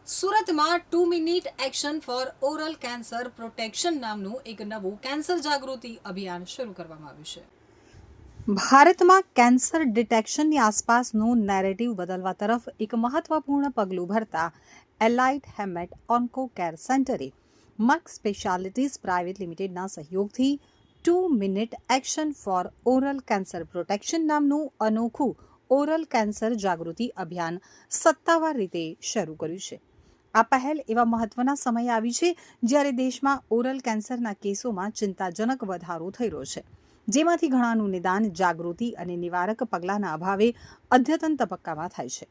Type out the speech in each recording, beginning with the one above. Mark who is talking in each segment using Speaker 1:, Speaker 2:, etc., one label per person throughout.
Speaker 1: સુરતમાં 2 minute action for oral cancer protection નામનું એક નવું કેન્સર જાગૃતિ અભિયાન શરૂ કરવામાં આવ્યું છે. ભારતમાં કેન્સર ડિટેક્શનની આસપાસનું નેરેટિવ બદલવા તરફ એક મહત્વપૂર્ણ પગલું ભરતા એલાઇટ હેમેટ ઓન્કો કેર સેન્ટરે મક સ્પેશિયાલિટીઝ પ્રાઇવેટ લિમિટેડના સહયોગથી 2 minute action for oral cancer protection નામનું અનોખું ઓરલ કેન્સર જાગૃતિ અભિયાન સત્તાવાર રીતે શરૂ કર્યું છે. આ પહેલ એવા મહત્વના સમયે આવી છે જ્યારે દેશમાં ઓરલ કેન્સરના કેસોમાં ચિંતાજનક વધારો થઈ રહ્યો છે, જેમાંથી ઘણાનું નિદાન, જાગૃતિ અને નિવારક પગલાંના અભાવે અદ્યતન તબક્કામાં થાય છે.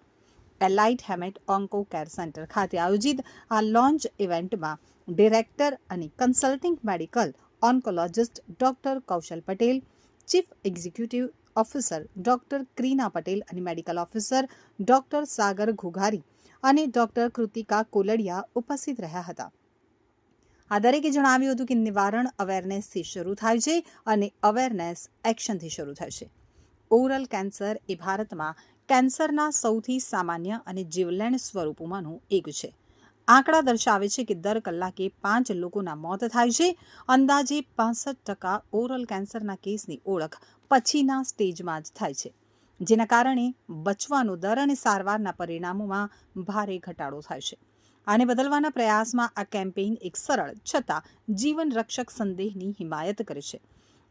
Speaker 1: Elite Hemat Onco Care centre ખાતે આયોજિત આ લોન્ચ ઇવેન્ટમાં ડિરેક્ટર અને consulting medical oncologist doctor Kaushal Patel, chief executive officer doctor Krina Patel અને medical officer doctor Sagar Ghughari અને ડોક્ટર કૃતિકા કોલડિયા ઉપસ્થિત રહ્યા હતા. આ દરેકે જણાવ્યું હતું કે નિવારણ અવેરનેસથી શરૂ થાય છે અને અવેરનેસ એક્શનથી શરૂ થાય છે. ઓરલ કેન્સર એ ભારતમાં કેન્સરના સૌથી સામાન્ય અને જીવલેણ સ્વરૂપોમાંનું એક છે. આંકડા દર્શાવે છે કે દર કલાકે 5 લોકોના મોત થાય છે. અંદાજે 65% ઓરલ કેન્સરના કેસની ઓળખ પછીના સ્ટેજમાં જ થાય છે, જેના કારણે બચવાનો દર અને સારવારના પરિણામોમાં ભારે ઘટાડો થાય છે. આને બદલવાના પ્રયાસમાં આ કેમ્પેઇન એક સરળ છતાં જીવન રક્ષક સંદેશની હિમાયત કરે છે.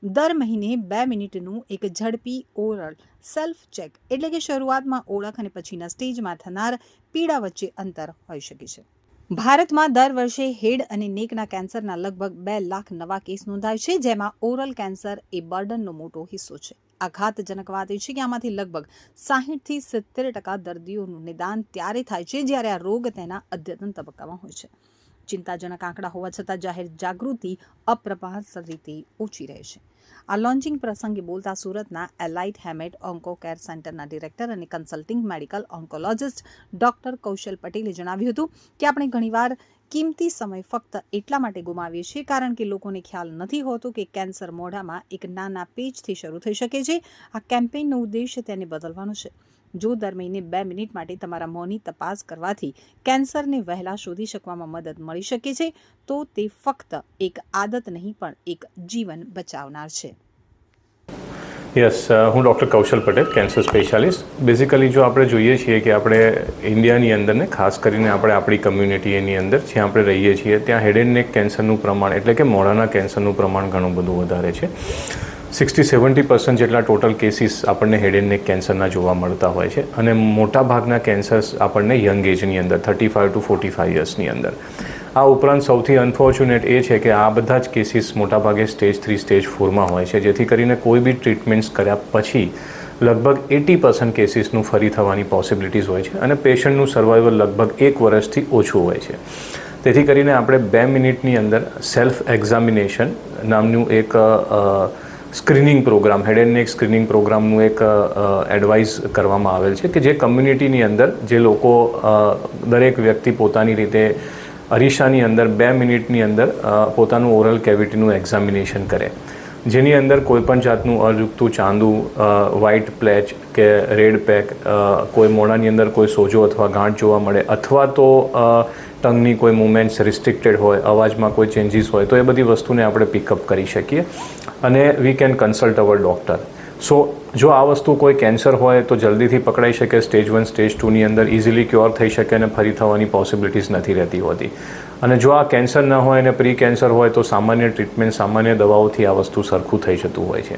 Speaker 1: દર મહિને 2 મિનિટનું એક ઝડપી ઓરલ સેલ્ફ ચેક, એટલે કે શરૂઆતમાં ઓળખ અને પછીના સ્ટેજમાં થનાર પીડા વચ્ચે અંતર હોઈ શકે છે. ભારતમાં દર વર્ષે હેડ અને નેકના કેન્સરના લગભગ 2 લાખ નવા કેસ નોંધાય છે, જેમાં ઓરલ કેન્સર એ બર્ડનનો મોટો હિસ્સો છે. આઘાતજનક વાત એ છે કે આમાંથી લગભગ 60થી 70% દર્દીઓનું નિદાન ત્યારે થાય છે જ્યારે આ રોગ તેના અદ્યતન તબક્કામાં હોય છે. ચિંતાજનક આંકડા હોવા છતાં જાહેર જાગૃતિ અપ્રમાણસર રીતે ઓછી રહે છે. આ લોન્ચિંગ પ્રસંગે બોલતા સુરતના એલાઇટ હેમેટ ઓન્કો કેર સેન્ટરના ડિરેક્ટર અને કન્સલ્ટિંગ મેડિકલ ઓન્કોલોજિસ્ટ ડોક્ટર કૌશલ પટેલે જણાવ્યું હતું કે આપણે ઘણીવાર કિંમતી સમય ફક્ત એટલા માટે ગુમાવીએ છીએ કારણ કે લોકોને ખ્યાલ નથી હોતો કે કેન્સર મોઢામાં એક નાના પેચથી શરૂ થઈ શકે છે. આ કેમ્પેઇનનો ઉદ્દેશ્ય તેને બદલવાનો છે. જો દર મહિને 2 મિનિટ માટે તમારા મોંની તપાસ કરવાથી કેન્સરને વહેલા શોધી શકવામાં મદદ મળી શકે છે, તો તે ફક્ત એક આદત નહીં પણ એક જીવન બચાવનાર છે.
Speaker 2: યસ, હું ડૉક્ટર કૌશલ પટેલ, કેન્સર સ્પેશિયાલિસ્ટ. બેઝિકલી જો આપણે જોઈએ છીએ કે આપણે ઇન્ડિયાની અંદર ને ખાસ કરીને આપણે આપણી કમ્યુનિટીની અંદર જ્યાં આપણે રહીએ છીએ ત્યાં હેડ એન્ડ નેક કેન્સરનું પ્રમાણ, એટલે કે મોઢાના કેન્સરનું પ્રમાણ ઘણું બધું વધારે છે. 60-70% જેટલા ટોટલ કેસીસ આપણને હેડ એન્ડ નેક કેન્સરના જોવા મળતા હોય છે અને મોટાભાગના કેન્સર્સ આપણને યંગ એજની અંદર 35 to 45 યર્સની અંદર. આ ઉપરાંત સૌથી અનફોર્ચ્યુનેટ એ છે કે આ બધા જ કેસીસ મોટાભાગે સ્ટેજ 3, સ્ટેજ 4માં હોય છે, જેથી કરીને કોઈ બી ટ્રીટમેન્ટ્સ કર્યા પછી લગભગ 80% કેસીસનું ફરી થવાની પોસિબિલિટીઝ હોય છે અને પેશન્ટનું સર્વાઈવલ લગભગ 1 વર્ષથી ઓછું હોય છે. તેથી કરીને આપણે 2 મિનિટની અંદર સેલ્ફ એક્ઝામિનેશન નામનું એક screening program, head and neck screening પ્રોગ્રામનું એક એડવાઇસ કરવામાં આવેલ છે કે જે કમ્યુનિટીની અંદર જે લોકો દરેક વ્યક્તિ પોતાની રીતે અરીસાની અંદર 2 મિનિટની અંદર પોતાનું ઓરલ કેવિટીનું એક્ઝામિનેશન કરે, જેની અંદર કોઈપણ જાતનું અયુક્તું ચાંદુ, વ્હાઇટ પ્લેચ કે રેડ પેક, કોઈ મોઢાની અંદર કોઈ સોજો અથવા ગાંઠ જોવા મળે અથવા તો ટંગની કોઈ મુવમેન્ટ્સ રિસ્ટ્રિક્ટેડ હોય, અવાજમાં કોઈ ચેન્જીસ હોય, તો એ બધી વસ્તુને આપણે પિકઅપ કરી શકીએ અને we can consult our doctor. So જો આ વસ્તુ કોઈ કેન્સર હોય તો જલ્દીથી પકડાઈ શકે, સ્ટેજ 1, સ્ટેજ 2ની અંદર ઇઝીલી ક્યોર થઈ શકે અને ફરી થવાની પોસિબિલિટીઝ નથી રહેતી હોતી. અને જો આ કેન્સર ન હોય અને પ્રી કેન્સર હોય તો સામાન્ય ટ્રીટમેન્ટ, સામાન્ય દવાઓથી આ વસ્તુ સરખું થઈ જતું હોય છે.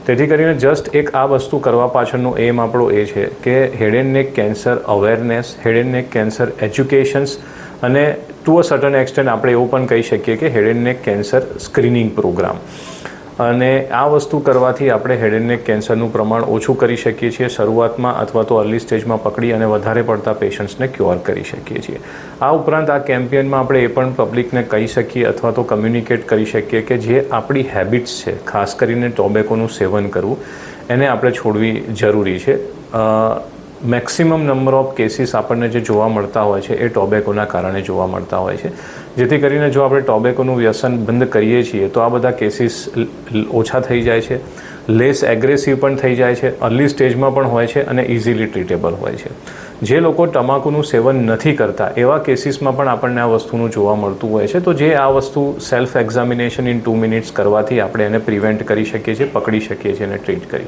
Speaker 2: તેથી કરીને જસ્ટ એક આ વસ્તુ કરવા પાછળનો એમ આપણો એ છે કે head and neck cancer awareness, head and neck cancer educations અને ટુ અ સર્ટન એક્સટેન્ટ આપણે એવું પણ કહી શકીએ કે head and neck cancer screening program. અને આ વસ્તુ કરવાથી આપણે હેડ એન્ડ નેક કેન્સરનું પ્રમાણ ઓછું કરી શકીએ છીએ શરૂઆતમાં અથવા તો અર્લી સ્ટેજમાં પકડી અને વધારે પડતા પેશન્ટ્સને ક્યોર કરી શકીએ છીએ. આ ઉપરાંત આ કેમ્પેઇનમાં આપણે એ પણ પબ્લિકને કહી શકીએ અથવા તો કમ્યુનિકેટ કરી શકીએ કે જે આપણી હેબિટ્સ છે, ખાસ કરીને ટોબેકોનું સેવન કરવું, એને આપણે છોડવી જરૂરી છે. મેક્સિમમ નંબર ઓફ કેસીસ આપણને જે જોવા મળતા હોય છે એ ટોબેકોના કારણે જોવા મળતા હોય છે, જેથી કરીને જો આપણે ટોબેકોનું વ્યસન બંધ કરીએ છીએ તો આ બધા કેસીસ ઓછા થઈ જાય છે, લેસ એગ્રેસિવ પણ થઈ જાય છે, અર્લી સ્ટેજમાં પણ હોય છે અને ઇઝીલી ટ્રીટેબલ હોય છે. જે લોકો તમાકુનું સેવન નથી કરતા એવા કેસીસમાં પણ આપણને આ વસ્તુનું જોવા મળતું હોય છે. તો જે આ વસ્તુ સેલ્ફ એક્ઝામિનેશન ઇન 2 મિનિટ્સ કરવાથી આપણે એને પ્રિવેન્ટ કરી શકીએ છીએ, પકડી શકીએ છીએ અને ટ્રીટ કરી